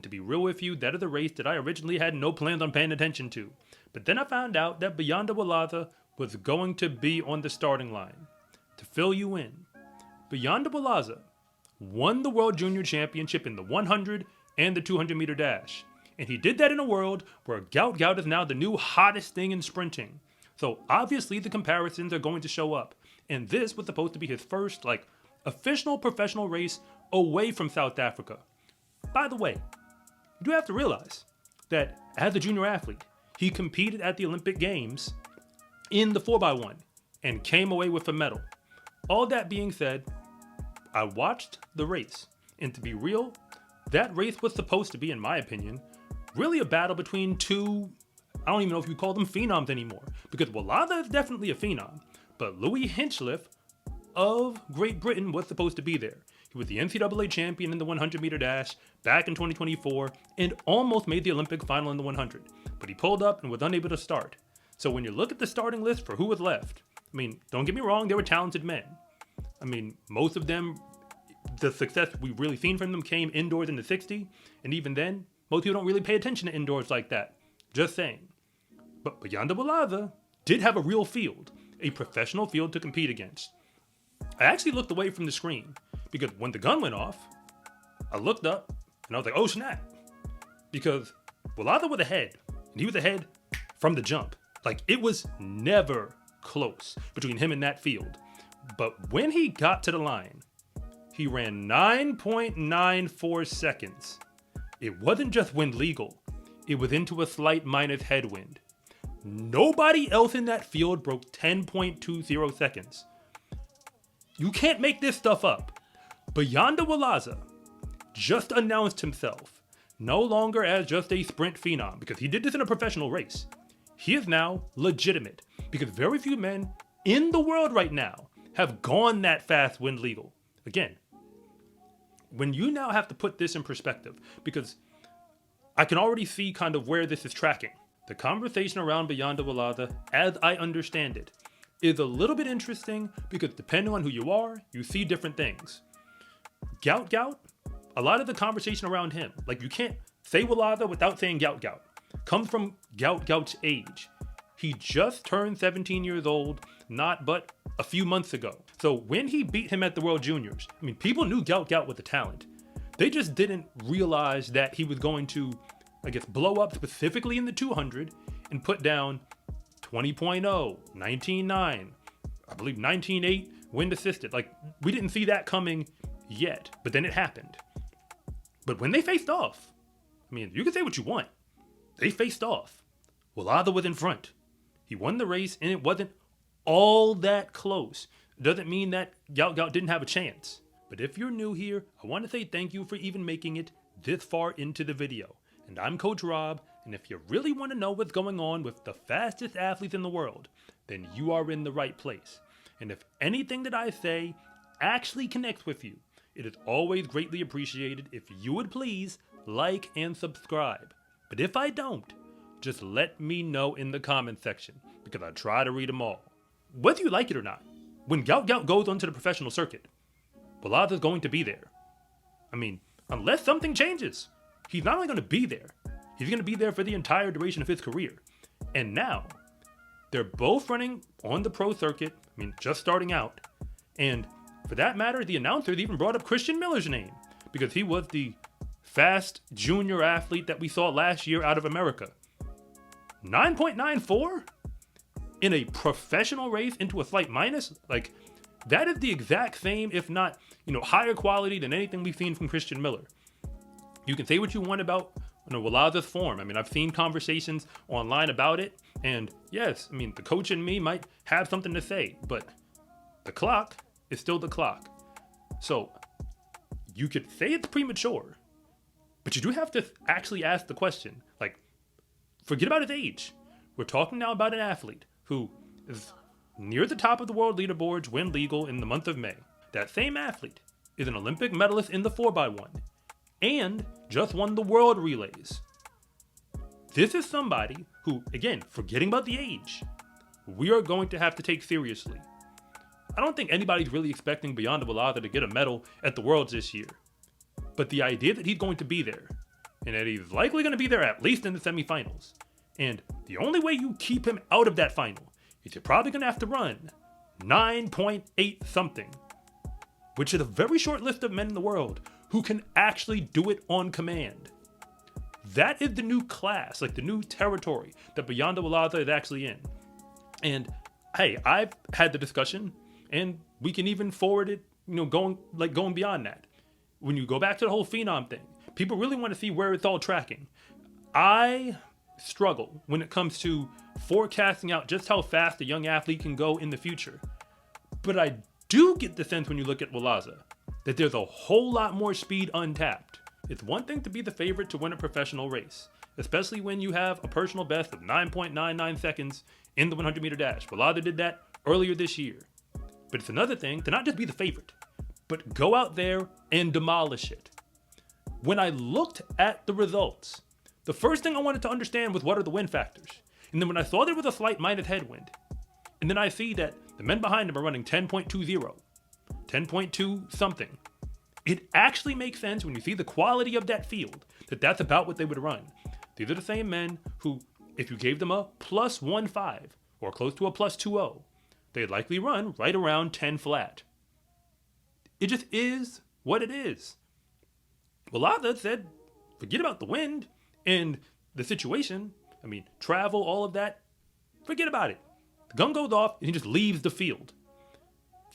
To be real with you, that is a race that I originally had no plans on paying attention to. But then I found out that Bayanda Walaza was going to be on the starting line. To fill you in, Bayanda Walaza won the World Junior Championship in the 100 and the 200 meter dash. And he did that in a world where Gout Gout is now the new hottest thing in sprinting. So obviously the comparisons are going to show up. And this was supposed to be his first, official professional race away from South Africa. By the way, you do have to realize that as a junior athlete, he competed at the Olympic Games in the 4x1 and came away with a medal. All that being said, I watched the race, and to be real, that race was supposed to be, in my opinion, really a battle between two, I don't even know if you call them phenoms anymore, because Walaza is definitely a phenom, but Louis Hinchliffe of Great Britain was supposed to be there. He was the NCAA champion in the 100 meter dash back in 2024 and almost made the Olympic final in the 100, but he pulled up and was unable to start. So when you look at the starting list for who was left, don't get me wrong, they were talented men. Most of them, the success we've really seen from them came indoors in the 60, and even then, most people don't really pay attention to indoors like that. Just saying. But Bayanda Walaza did have a real field, a professional field to compete against. I actually looked away from the screen because when the gun went off, I looked up and I was like, oh snap. Because Walaza was ahead, and he was ahead from the jump. It was never close between him and that field. But when he got to the line, he ran 9.94 seconds. It wasn't just wind legal, it was into a slight minus headwind. Nobody else in that field broke 10.20 seconds. You can't make this stuff up. Bayanda Walaza just announced himself no longer as just a sprint phenom, because he did this in a professional race. He is now legitimate, because very few men in the world right now have gone that fast wind legal. Again, when you now have to put this in perspective, because I can already see kind of where this is tracking. The conversation around Bayanda Walaza, as I understand it, is a little bit interesting because depending on who you are, you see different things. Gout Gout, a lot of the conversation around him, you can't say Walaza without saying Gout Gout, comes from Gout Gout's age. He just turned 17 years old, not but a few months ago. So when he beat him at the World Juniors, people knew Gout Gout was a talent. They just didn't realize that he was going to, blow up specifically in the 200 and put down 20.0, 19.9, I believe 19.8 wind assisted. We didn't see that coming yet, but then it happened. But when they faced off, you can say what you want. They faced off. Walaza was in front. He won the race, and it wasn't all that close. It doesn't mean that Gout Gout didn't have a chance. But if you're new here, I want to say thank you for even making it this far into the video. And I'm Coach Rob, and if you really want to know what's going on with the fastest athletes in the world, then you are in the right place. And if anything that I say actually connects with you, it is always greatly appreciated if you would please like and subscribe. But if I don't, just let me know in the comment section, because I try to read them all. Whether you like it or not, when Gout Gout goes onto the professional circuit, Walaza's going to be there. Unless something changes, he's not only going to be there, he's going to be there for the entire duration of his career. And now, they're both running on the pro circuit, just starting out. And for that matter, the announcers even brought up Christian Miller's name, because he was the fast junior athlete that we saw last year out of America. 9.94 in a professional race into a slight minus? That is the exact same, if not, higher quality than anything we've seen from Christian Miller. You can say what you want about Walaza's form. I've seen conversations online about it, and yes, the coach and me might have something to say, but the clock is still the clock. So you could say it's premature, but you do have to actually ask the question. Forget about his age. We're talking now about an athlete who is near the top of the world leaderboards when legal in the month of May. That same athlete is an Olympic medalist in the 4x1 and just won the world relays. This is somebody who, again, forgetting about the age, we are going to have to take seriously. I don't think anybody's really expecting Bayanda Walaza to get a medal at the Worlds this year. But the idea that he's going to be there, and that he's likely going to be there at least in the semifinals. And the only way you keep him out of that final is you're probably going to have to run 9.8 something, which is a very short list of men in the world who can actually do it on command. That is the new class, like the new territory that Bayanda Walaza is actually in. And hey, I've had the discussion, and we can even forward it, going beyond that. When you go back to the whole phenom thing, people really want to see where it's all tracking. I struggle when it comes to forecasting out just how fast a young athlete can go in the future. But I do get the sense when you look at Walaza that there's a whole lot more speed untapped. It's one thing to be the favorite to win a professional race, especially when you have a personal best of 9.99 seconds in the 100-meter dash. Walaza did that earlier this year. But it's another thing to not just be the favorite, but go out there and demolish it. When I looked at the results, the first thing I wanted to understand was what are the win factors. And then when I saw there was a slight minus headwind, and then I see that the men behind him are running 10.20, 10.2 something, it actually makes sense when you see the quality of that field that that's about what they would run. These are the same men who, if you gave them a plus 1.5 or close to a plus 2.0, they'd likely run right around 10 flat. It just is what it is. Walaza said, forget about the wind and the situation. I mean, travel, all of that. Forget about it. The gun goes off and he just leaves the field.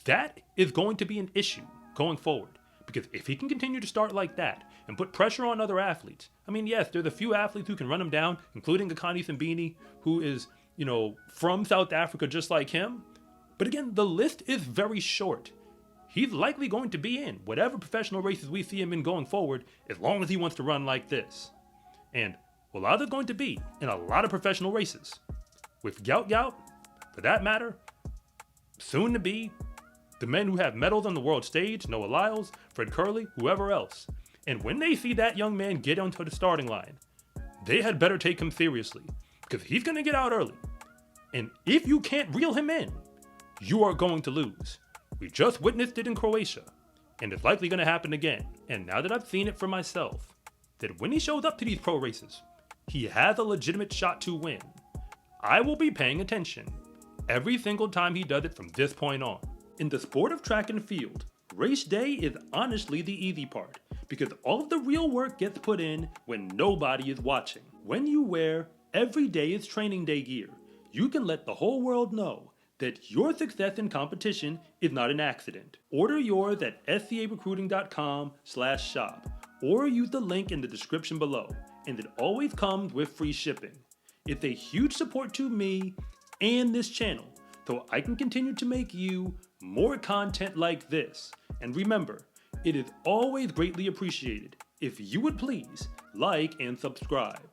That is going to be an issue going forward. Because if he can continue to start like that and put pressure on other athletes, I mean, yes, there's a few athletes who can run him down, including Akani Simbini, who is, from South Africa just like him. But again, the list is very short. He's likely going to be in whatever professional races we see him in going forward, as long as he wants to run like this. And Walaza's going to be in a lot of professional races. With Gout Gout, for that matter, soon to be the men who have medals on the world stage, Noah Lyles, Fred Curley, whoever else. And when they see that young man get onto the starting line, they had better take him seriously, because he's going to get out early. And if you can't reel him in, you are going to lose. We just witnessed it in Croatia, and it's likely going to happen again. And now that I've seen it for myself, that when he shows up to these pro races, he has a legitimate shot to win. I will be paying attention every single time he does it from this point on. In the sport of track and field, race day is honestly the easy part, because all of the real work gets put in when nobody is watching. When you wear every day is training day gear, you can let the whole world know that your success in competition is not an accident. Order yours at scarecruiting.com/shop or use the link in the description below, and it always comes with free shipping. It's a huge support to me and this channel, so I can continue to make you more content like this. And remember, it is always greatly appreciated if you would please like and subscribe.